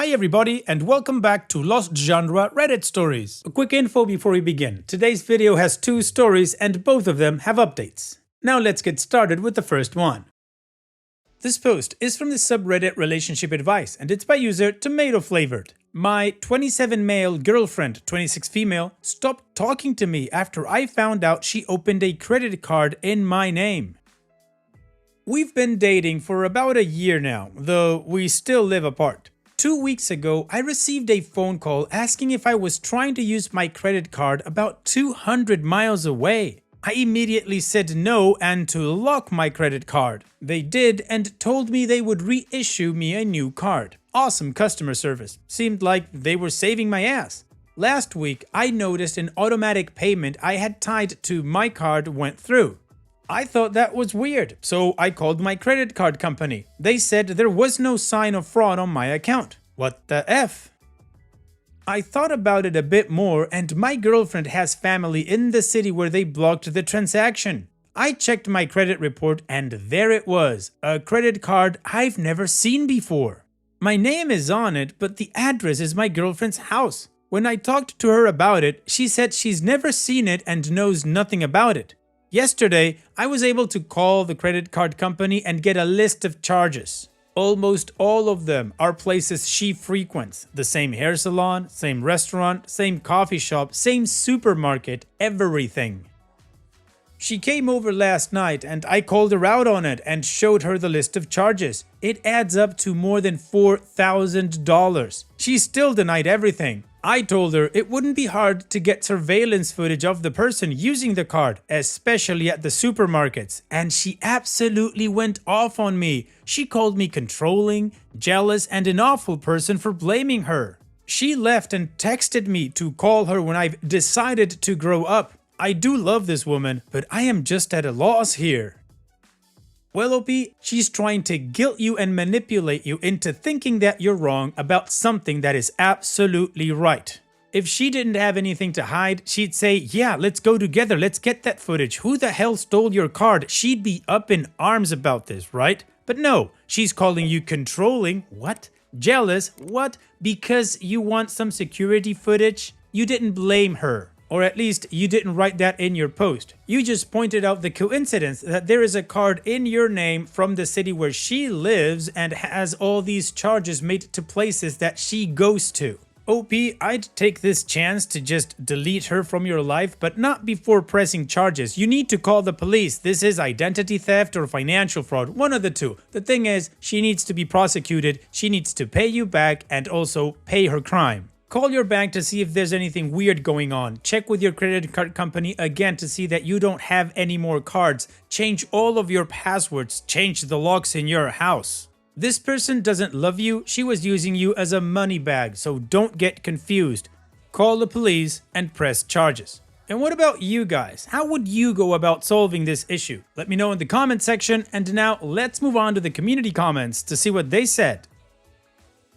Hi everybody and welcome back to Lost Genre Reddit Stories. A quick info before we begin. Today's video has two stories and both of them have updates. Now let's get started with the first one. This post is from the subreddit Relationship Advice and it's by user Tomato Flavored. My 27 male girlfriend, 26 female, stopped talking to me after I found out she opened a credit card in my name. We've been dating for about a year now, though we still live apart. 2 weeks ago, I received a phone call asking if I was trying to use my credit card about 200 miles away. I immediately said no and to lock my credit card. They did and told me they would reissue me a new card. Awesome customer service. Seemed like they were saving my ass. Last week, I noticed an automatic payment I had tied to my card went through. I thought that was weird, so I called my credit card company. They said there was no sign of fraud on my account. What the F? I thought about it a bit more and my girlfriend has family in the city where they blocked the transaction. I checked my credit report and there it was, a credit card I've never seen before. My name is on it, but the address is my girlfriend's house. When I talked to her about it, she said she's never seen it and knows nothing about it. Yesterday, I was able to call the credit card company and get a list of charges. Almost all of them are places she frequents. The same hair salon, same restaurant, same coffee shop, same supermarket, everything. She came over last night and I called her out on it and showed her the list of charges. It adds up to more than $4,000. She still denied everything. I told her it wouldn't be hard to get surveillance footage of the person using the card, especially at the supermarkets, and she absolutely went off on me. She called me controlling, jealous, and an awful person for blaming her. She left and texted me to call her when I've decided to grow up. I do love this woman, but I am just at a loss here. Well, OP, she's trying to guilt you and manipulate you into thinking that you're wrong about something that is absolutely right. If she didn't have anything to hide, she'd say, yeah, let's go together, let's get that footage. Who the hell stole your card? She'd be up in arms about this, right? But no, she's calling you controlling. What? Jealous? What? Because you want some security footage? You didn't blame her. Or at least you didn't write that in your post. You just pointed out the coincidence that there is a card in your name from the city where she lives and has all these charges made to places that she goes to. OP, I'd take this chance to just delete her from your life, but not before pressing charges. You need to call the police. This is identity theft or financial fraud, one of the two. The thing is, she needs to be prosecuted, she needs to pay you back and also pay her crime. Call your bank to see if there's anything weird going on. Check with your credit card company again to see that you don't have any more cards. Change all of your passwords. Change the locks in your house. This person doesn't love you. She was using you as a money bag, so don't get confused. Call the police and press charges. And what about you guys? How would you go about solving this issue? Let me know in the comment section. And now let's move on to the community comments to see what they said.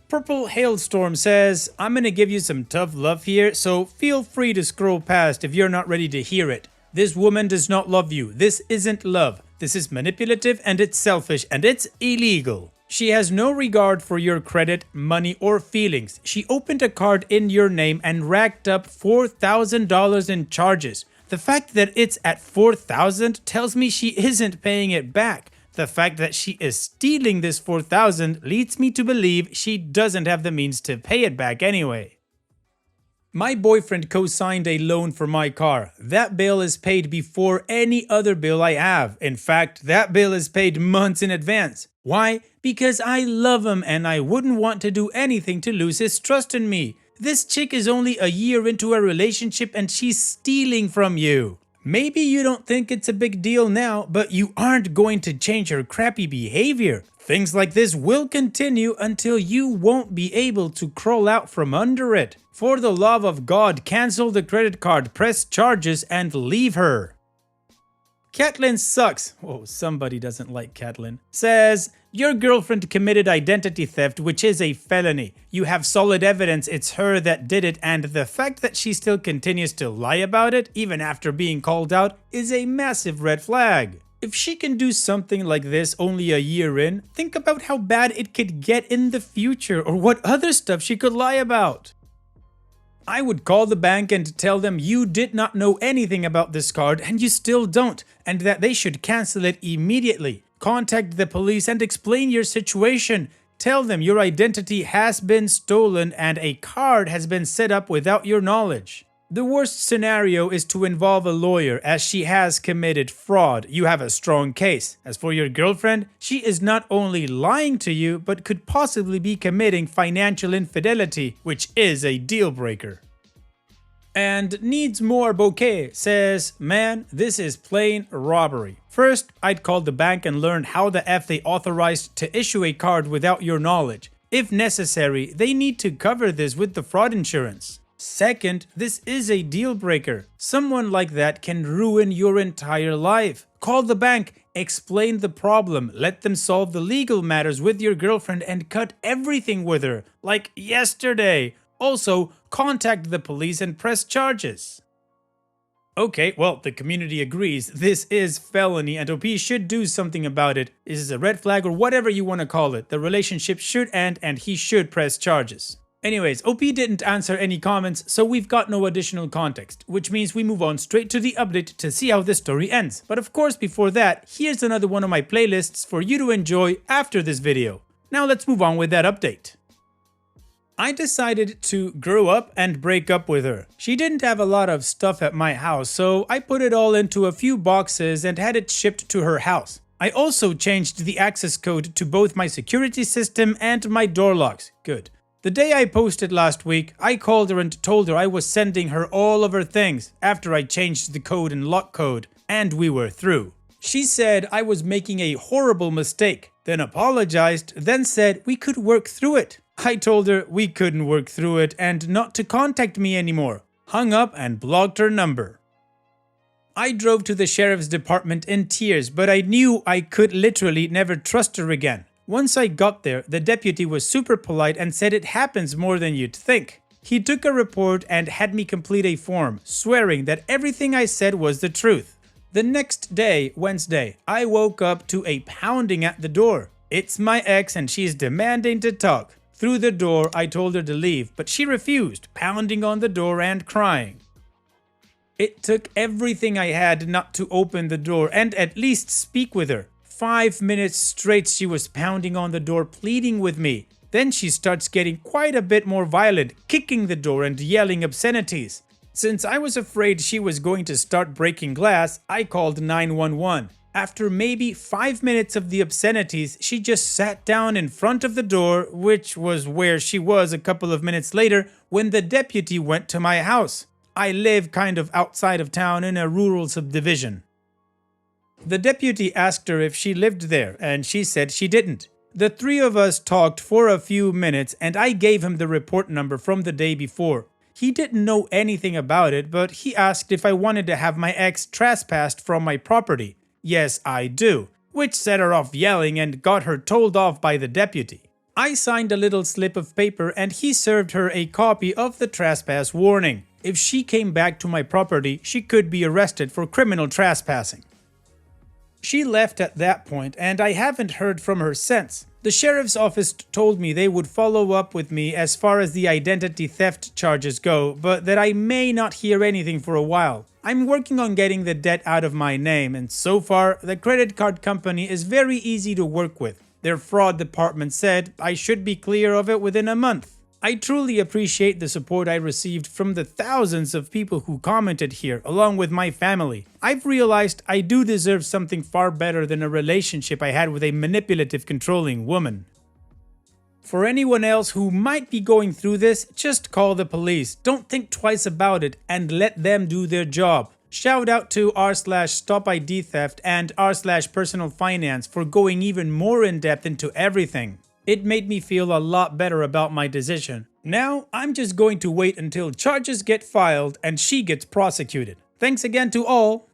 Purple Hailstorm says, I'm gonna give you some tough love here, so feel free to scroll past if you're not ready to hear it. This woman does not love you. This isn't love. This is manipulative and it's selfish and it's illegal. She has no regard for your credit, money, or feelings. She opened a card in your name and racked up $4,000 in charges. The fact that it's at $4,000 tells me she isn't paying it back. The fact that she is stealing this $4,000 leads me to believe she doesn't have the means to pay it back anyway. My boyfriend co-signed a loan for my car. That bill is paid before any other bill I have. In fact, that bill is paid months in advance. Why? Because I love him and I wouldn't want to do anything to lose his trust in me. This chick is only a year into a relationship and she's stealing from you. Maybe you don't think it's a big deal now, but you aren't going to change her crappy behavior. Things like this will continue until you won't be able to crawl out from under it. For the love of God, cancel the credit card, press charges, and leave her. Catlin sucks. Oh, somebody doesn't like Catlin. Says, your girlfriend committed identity theft, which is a felony. You have solid evidence it's her that did it, and the fact that she still continues to lie about it, even after being called out, is a massive red flag. If she can do something like this only a year in, think about how bad it could get in the future or what other stuff she could lie about. I would call the bank and tell them you did not know anything about this card and you still don't, and that they should cancel it immediately. Contact the police and explain your situation. Tell them your identity has been stolen and a card has been set up without your knowledge. The worst scenario is to involve a lawyer, as she has committed fraud. You have a strong case. As for your girlfriend, she is not only lying to you, but could possibly be committing financial infidelity, which is a deal breaker. And Needs More Bouquet says, man, this is plain robbery. First, I'd call the bank and learn how the F they authorized to issue a card without your knowledge. If necessary, they need to cover this with the fraud insurance. Second, this is a deal breaker. Someone like that can ruin your entire life. Call the bank, explain the problem, let them solve the legal matters with your girlfriend and cut everything with her, like yesterday. Also, contact the police and press charges. Okay, well, the community agrees. This is felony and OP should do something about it. This is a red flag or whatever you want to call it. The relationship should end and he should press charges. Anyways, OP didn't answer any comments, so we've got no additional context, which means we move on straight to the update to see how the story ends. But of course, before that, here's another one of my playlists for you to enjoy after this video. Now let's move on with that update. I decided to grow up and break up with her. She didn't have a lot of stuff at my house, so I put it all into a few boxes and had it shipped to her house. I also changed the access code to both my security system and my door locks. Good. The day I posted last week, I called her and told her I was sending her all of her things after I changed the code and lock code, and we were through. She said I was making a horrible mistake, then apologized, then said we could work through it. I told her we couldn't work through it and not to contact me anymore. Hung up and blocked her number. I drove to the sheriff's department in tears, but I knew I could literally never trust her again. Once I got there, the deputy was super polite and said it happens more than you'd think. He took a report and had me complete a form, swearing that everything I said was the truth. The next day, Wednesday, I woke up to a pounding at the door. It's my ex and she's demanding to talk. Through the door, I told her to leave, but she refused, pounding on the door and crying. It took everything I had not to open the door and at least speak with her. 5 minutes straight she was pounding on the door, pleading with me. Then she starts getting quite a bit more violent, kicking the door and yelling obscenities. Since I was afraid she was going to start breaking glass, I called 911. After maybe 5 minutes of the obscenities, she just sat down in front of the door, which was where she was a couple of minutes later when the deputy went to my house. I live kind of outside of town in a rural subdivision. The deputy asked her if she lived there, and she said she didn't. The three of us talked for a few minutes, and I gave him the report number from the day before. He didn't know anything about it, but he asked if I wanted to have my ex trespassed from my property. Yes, I do, which set her off yelling and got her told off by the deputy. I signed a little slip of paper and he served her a copy of the trespass warning. If she came back to my property, she could be arrested for criminal trespassing. She left at that point, and I haven't heard from her since. The sheriff's office told me they would follow up with me as far as the identity theft charges go, but that I may not hear anything for a while. I'm working on getting the debt out of my name, and so far, the credit card company is very easy to work with. Their fraud department said I should be clear of it within a month. I truly appreciate the support I received from the thousands of people who commented here, along with my family. I've realized I do deserve something far better than a relationship I had with a manipulative, controlling woman. For anyone else who might be going through this, just call the police. Don't think twice about it and let them do their job. Shout out to r/stopidtheft and r/personalfinance for going even more in depth into everything. It made me feel a lot better about my decision. Now, I'm just going to wait until charges get filed and she gets prosecuted. Thanks again to all.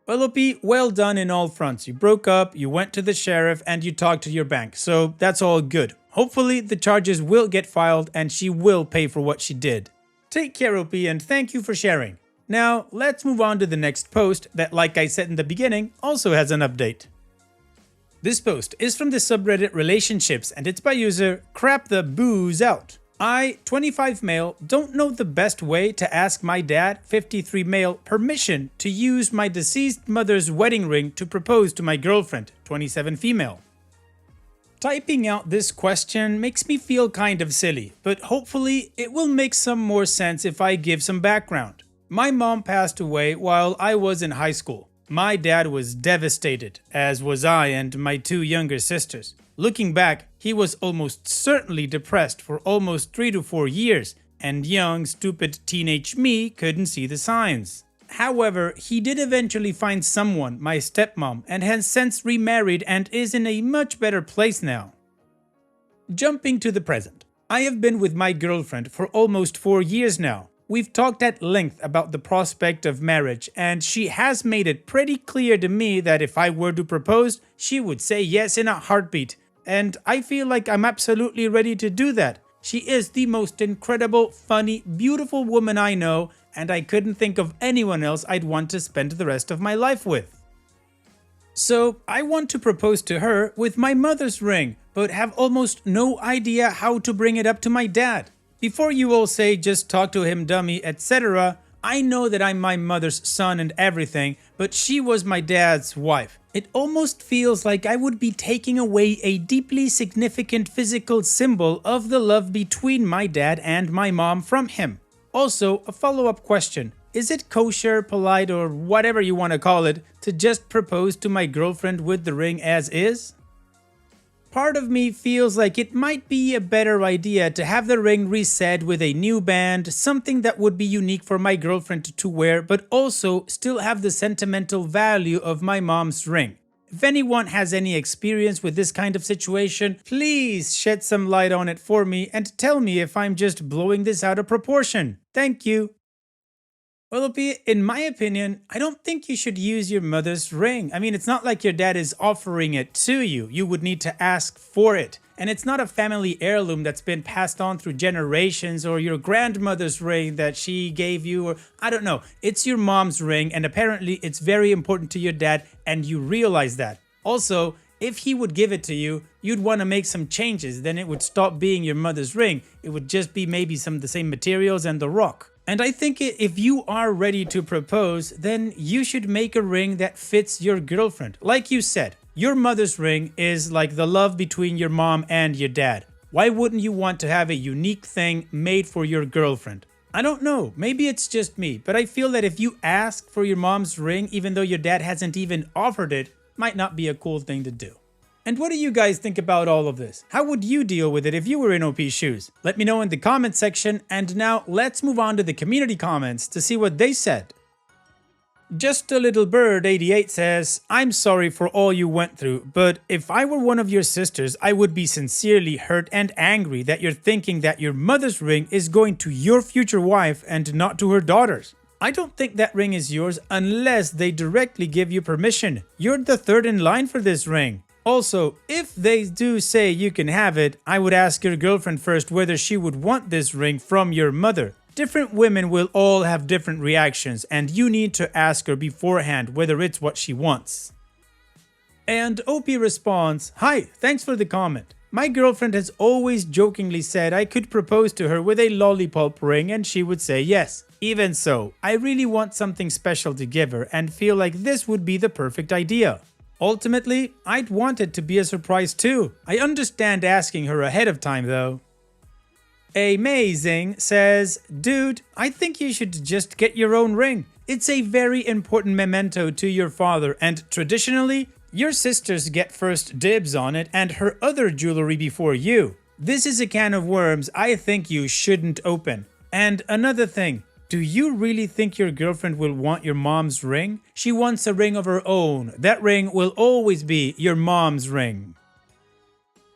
Well, OP, well done in all fronts. You broke up, you went to the sheriff, and you talked to your bank. So that's all good. Hopefully, the charges will get filed and she will pay for what she did. Take care, OP, and thank you for sharing. Now, let's move on to the next post that, like I said in the beginning, also has an update. This post is from the subreddit Relationships and it's by user Crap the Booze Out. I, 25 male, don't know the best way to ask my dad, 53 male, permission to use my deceased mother's wedding ring to propose to my girlfriend, 27 female. Typing out this question makes me feel kind of silly, but hopefully it will make some more sense if I give some background. My mom passed away while I was in high school. My dad was devastated, as was I and my 2 younger sisters. Looking back, he was almost certainly depressed for almost 3 to 4 years, and young, stupid teenage me couldn't see the signs. However, he did eventually find someone, my stepmom, and has since remarried and is in a much better place now. Jumping to the present. I have been with my girlfriend for almost 4 years now. We've talked at length about the prospect of marriage, and she has made it pretty clear to me that if I were to propose, she would say yes in a heartbeat. And I feel like I'm absolutely ready to do that. She is the most incredible, funny, beautiful woman I know, and I couldn't think of anyone else I'd want to spend the rest of my life with. So I want to propose to her with my mother's ring, but have almost no idea how to bring it up to my dad. Before you all say just talk to him dummy, etc., I know that I'm my mother's son and everything, but she was my dad's wife. It almost feels like I would be taking away a deeply significant physical symbol of the love between my dad and my mom from him. Also, a follow-up question. Is it kosher, polite, or whatever you want to call it, to just propose to my girlfriend with the ring as is? Part of me feels like it might be a better idea to have the ring reset with a new band, something that would be unique for my girlfriend to wear, but also still have the sentimental value of my mom's ring. If anyone has any experience with this kind of situation, please shed some light on it for me and tell me if I'm just blowing this out of proportion. Thank you. Well, in my opinion, I don't think you should use your mother's ring. I mean, it's not like your dad is offering it to you. You would need to ask for it. And it's not a family heirloom that's been passed on through generations, or your grandmother's ring that she gave you, or I don't know. It's your mom's ring, and apparently it's very important to your dad, and you realize that. Also, if he would give it to you, you'd want to make some changes. Then it would stop being your mother's ring. It would just be maybe some of the same materials and the rock. And I think if you are ready to propose, then you should make a ring that fits your girlfriend. Like you said, your mother's ring is like the love between your mom and your dad. Why wouldn't you want to have a unique thing made for your girlfriend? I don't know, maybe it's just me, but I feel that if you ask for your mom's ring even though your dad hasn't even offered it, might not be a cool thing to do. And what do you guys think about all of this? How would you deal with it if you were in OP's shoes? Let me know in the comment section, and now let's move on to the community comments to see what they said. Just a Little Bird 88 says, I'm sorry for all you went through, but if I were one of your sisters, I would be sincerely hurt and angry that you're thinking that your mother's ring is going to your future wife and not to her daughters. I don't think that ring is yours unless they directly give you permission. You're the third in line for this ring. Also, if they do say you can have it, I would ask your girlfriend first whether she would want this ring from your mother. Different women will all have different reactions, and you need to ask her beforehand whether it's what she wants. And OP responds, Hi, thanks for the comment. My girlfriend has always jokingly said I could propose to her with a lollipop ring and she would say yes. Even so, I really want something special to give her and feel like this would be the perfect idea. Ultimately, I'd want it to be a surprise too. I understand asking her ahead of time though. Amazing says, Dude, I think you should just get your own ring. It's a very important memento to your father, and traditionally, your sisters get first dibs on it and her other jewelry before you. This is a can of worms I think you shouldn't open. And another thing, do you really think your girlfriend will want your mom's ring? She wants a ring of her own. That ring will always be your mom's ring.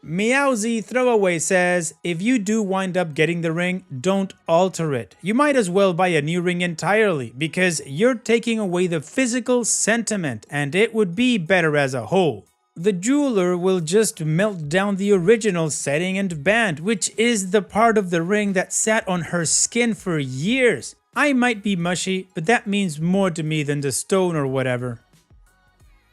Meowsy Throwaway says, if you do wind up getting the ring, don't alter it. You might as well buy a new ring entirely because you're taking away the physical sentiment and it would be better as a whole. The jeweler will just melt down the original setting and band, which is the part of the ring that sat on her skin for years. I might be mushy, but that means more to me than the stone or whatever.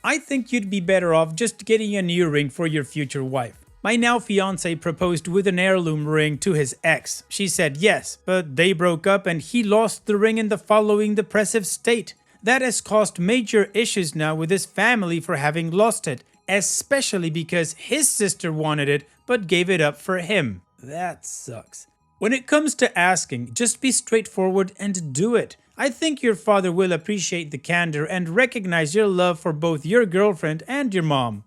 I think you'd be better off just getting a new ring for your future wife. My now fiancé proposed with an heirloom ring to his ex. She said yes, but they broke up and he lost the ring in the following depressive state. That has caused major issues now with his family for having lost it, especially because his sister wanted it but gave it up for him. That sucks. When it comes to asking, just be straightforward and do it. I think your father will appreciate the candor and recognize your love for both your girlfriend and your mom.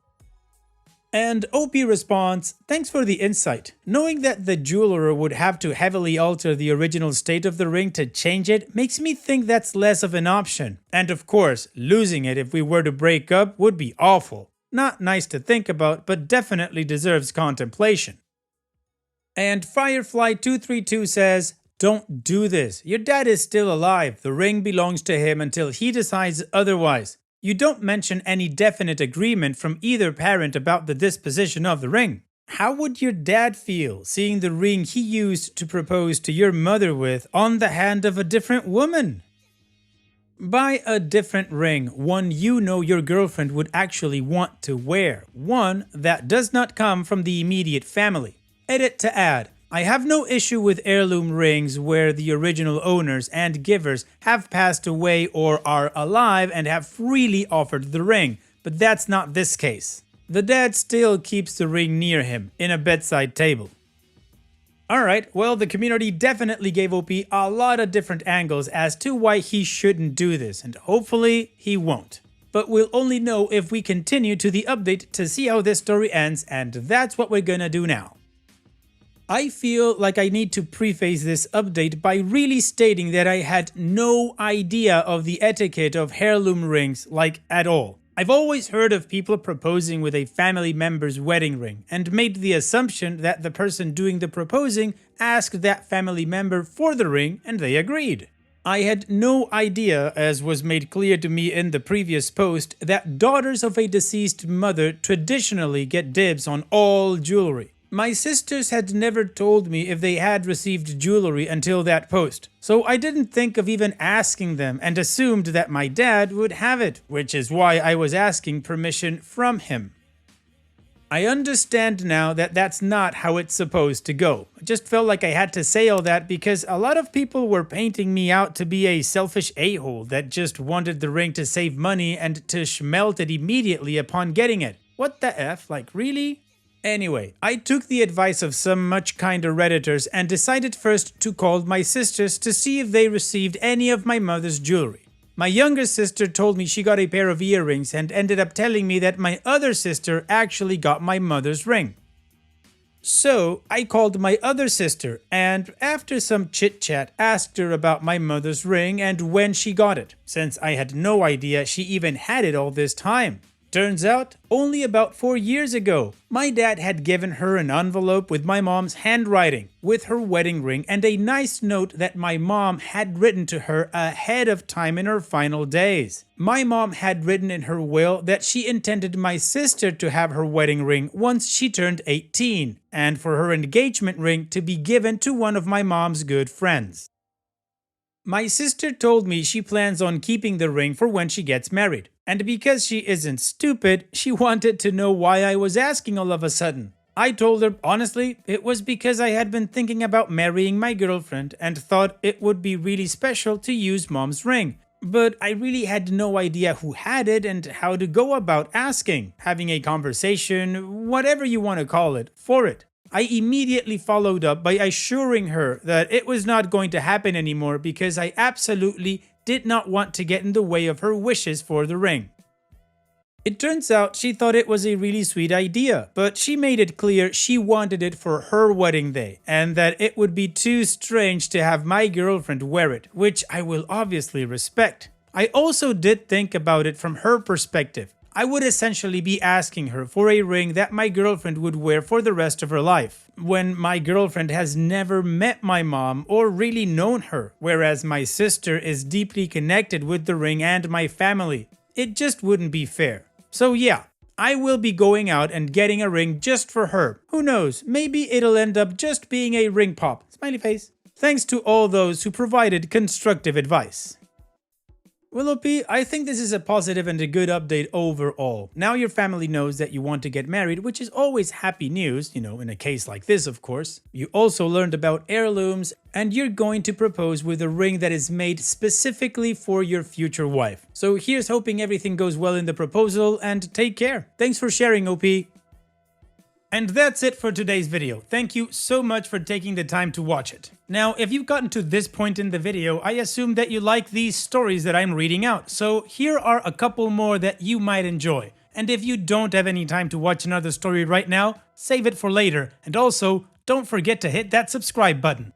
And OP responds, thanks for the insight. Knowing that the jeweler would have to heavily alter the original state of the ring to change it makes me think that's less of an option. And of course, losing it if we were to break up would be awful. Not nice to think about, but definitely deserves contemplation. And Firefly232 says, don't do this. Your dad is still alive. The ring belongs to him until he decides otherwise. You don't mention any definite agreement from either parent about the disposition of the ring. How would your dad feel seeing the ring he used to propose to your mother with on the hand of a different woman? Buy a different ring, one you know your girlfriend would actually want to wear, one that does not come from the immediate family. Edit to add. I have no issue with heirloom rings where the original owners and givers have passed away or are alive and have freely offered the ring, but that's not this case. The dad still keeps the ring near him, in a bedside table. Alright, well, the community definitely gave OP a lot of different angles as to why he shouldn't do this, and hopefully he won't. But we'll only know if we continue to the update to see how this story ends, and that's what we're gonna do now. I feel like I need to preface this update by really stating that I had no idea of the etiquette of heirloom rings, like at all. I've always heard of people proposing with a family member's wedding ring and made the assumption that the person doing the proposing asked that family member for the ring and they agreed. I had no idea, as was made clear to me in the previous post, that daughters of a deceased mother traditionally get dibs on all jewelry. My sisters had never told me if they had received jewelry until that post, so I didn't think of even asking them and assumed that my dad would have it, which is why I was asking permission from him. I understand now that that's not how it's supposed to go. I just felt like I had to say all that because a lot of people were painting me out to be a selfish a-hole that just wanted the ring to save money and to schmelt it immediately upon getting it. What the F? Like, really? Anyway, I took the advice of some much kinder Redditors and decided first to call my sisters to see if they received any of my mother's jewelry. My younger sister told me she got a pair of earrings and ended up telling me that my other sister actually got my mother's ring. So I called my other sister and, after some chit-chat, asked her about my mother's ring and when she got it, since I had no idea she even had it all this time. Turns out, only about 4 years ago, my dad had given her an envelope with my mom's handwriting, with her wedding ring and a nice note that my mom had written to her ahead of time in her final days. My mom had written in her will that she intended my sister to have her wedding ring once she turned 18, and for her engagement ring to be given to one of my mom's good friends. My sister told me she plans on keeping the ring for when she gets married. And because she isn't stupid, she wanted to know why I was asking all of a sudden. I told her, honestly, it was because I had been thinking about marrying my girlfriend and thought it would be really special to use mom's ring. But I really had no idea who had it and how to go about asking, having a conversation, whatever you want to call it, for it. I immediately followed up by assuring her that it was not going to happen anymore because I absolutely did not want to get in the way of her wishes for the ring. It turns out she thought it was a really sweet idea, but she made it clear she wanted it for her wedding day and that it would be too strange to have my girlfriend wear it, which I will obviously respect. I also did think about it from her perspective. I would essentially be asking her for a ring that my girlfriend would wear for the rest of her life, when my girlfriend has never met my mom or really known her, whereas my sister is deeply connected with the ring and my family. It just wouldn't be fair. So yeah, I will be going out and getting a ring just for her. Who knows, maybe it'll end up just being a ring pop. Smiley face. Thanks to all those who provided constructive advice. Well, OP, I think this is a positive and a good update overall. Now your family knows that you want to get married, which is always happy news, in a case like this, of course. You also learned about heirlooms, and you're going to propose with a ring that is made specifically for your future wife. So here's hoping everything goes well in the proposal, and take care. Thanks for sharing, OP. And that's it for today's video. Thank you so much for taking the time to watch it. Now, if you've gotten to this point in the video, I assume that you like these stories that I'm reading out, so here are a couple more that you might enjoy. And if you don't have any time to watch another story right now, save it for later, and also, don't forget to hit that subscribe button.